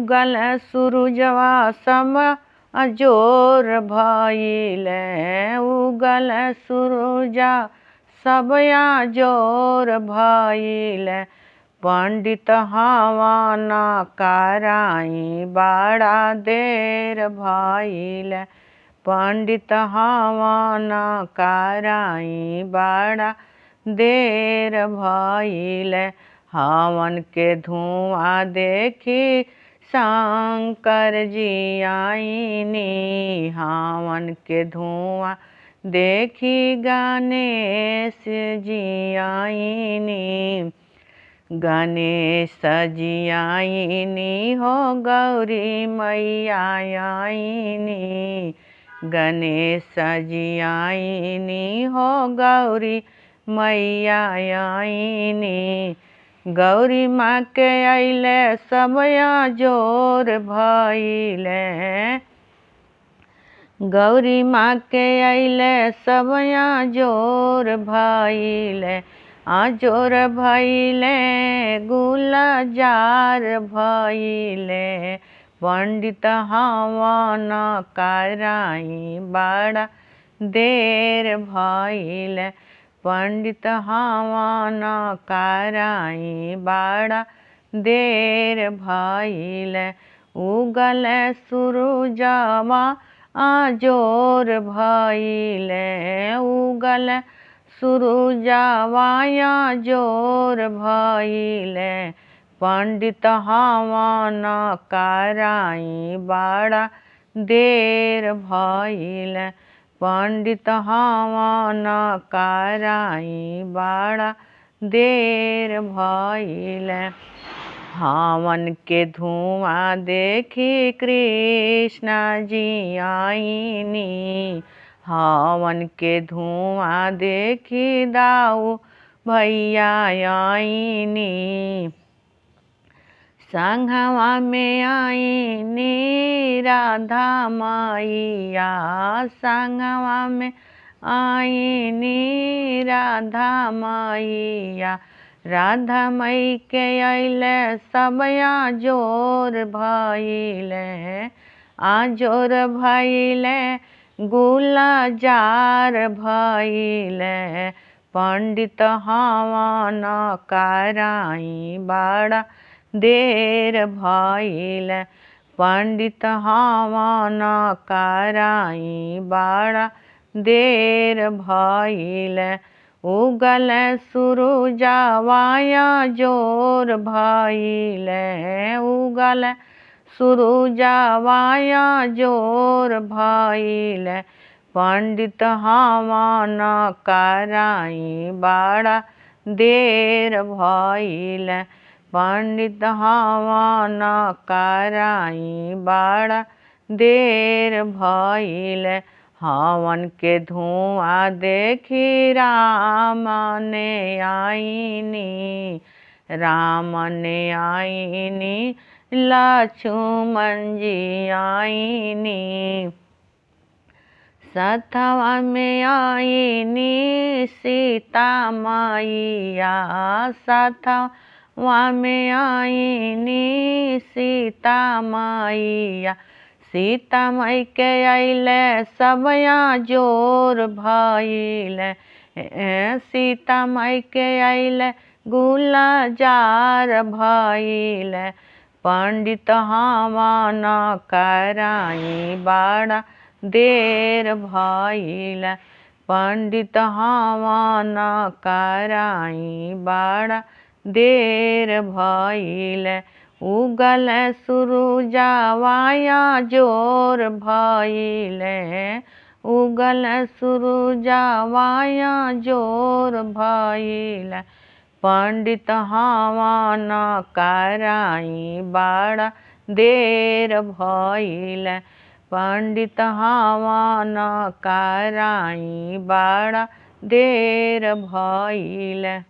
उगल सूरुजवा सम अजोर भइल, उगल सूरुजा सब अजोर भइल। पंडित हवन कराई बड़ा देर भइल, पंडित हवन कराई बड़ा देर भइल। हवन के धुआं देखी शंकर जी आईनी, हवन के धुआं देखी गणेश जी आईनी। गणेश जी आईनी हो गौरी मैया आईनी, गणेश जी आईनी हो गौरी मैया आईनी। गौरी माँ के अइले सब अजोर भइले, गौरी माँ के अइले सब अजोर भइले। अजोर भइले गुलजार भइले, पंडित हवन कराई बड़ा देर भइल, पंडित हवन कराई बड़ा देर भइल। उगल सूरुजवा अजोर भइल, उगल सूरुजवा अजोर भइल। पंडित हवन कराई बड़ा देर भइल, पंडित हवन कराई बड़ा देर भइल। हवन के धुआं देखी कृष्ण जी आईनी, हवन के धुआं देखी दाऊ भैया आईनी। संघवा में आईनी राधा मैया, संघवा में आईनी राधा मैया। राधा मई के अइले सब अजोर भइले, अजोर भइले गुलजार भइले। पंडित हवन कराई बड़ा देर भइल, पंडित हवन कराई बड़ा देर भइल। उगल सूरुजवा अजोर भइल, उगल सूरुजवा अजोर भइल। पंडित हवन कराई बड़ा देर भइल, पंडित हवन कराई बड़ा देर भइल। हवन के धुआं देखी राम ने आईनी, राम ने आईनी लक्ष्मण जी आईनी। सतवा में आईनी सीता मैया, सतवा में आईनी सीता मैया। सीता मई के अइले सब अजोर भइले, सीता मई के अइले गुलजार भइले। पंडित हवन कराई बड़ा देर भइल, पंडित हवन कराई बड़ा देर भइल। उगल सूरुजवा अजोर भइल, उगल सूरुजवा अजोर भइल। पंडित हवन कराई बड़ा देर भइल, पंडित हवन कराई बड़ा देर भइल।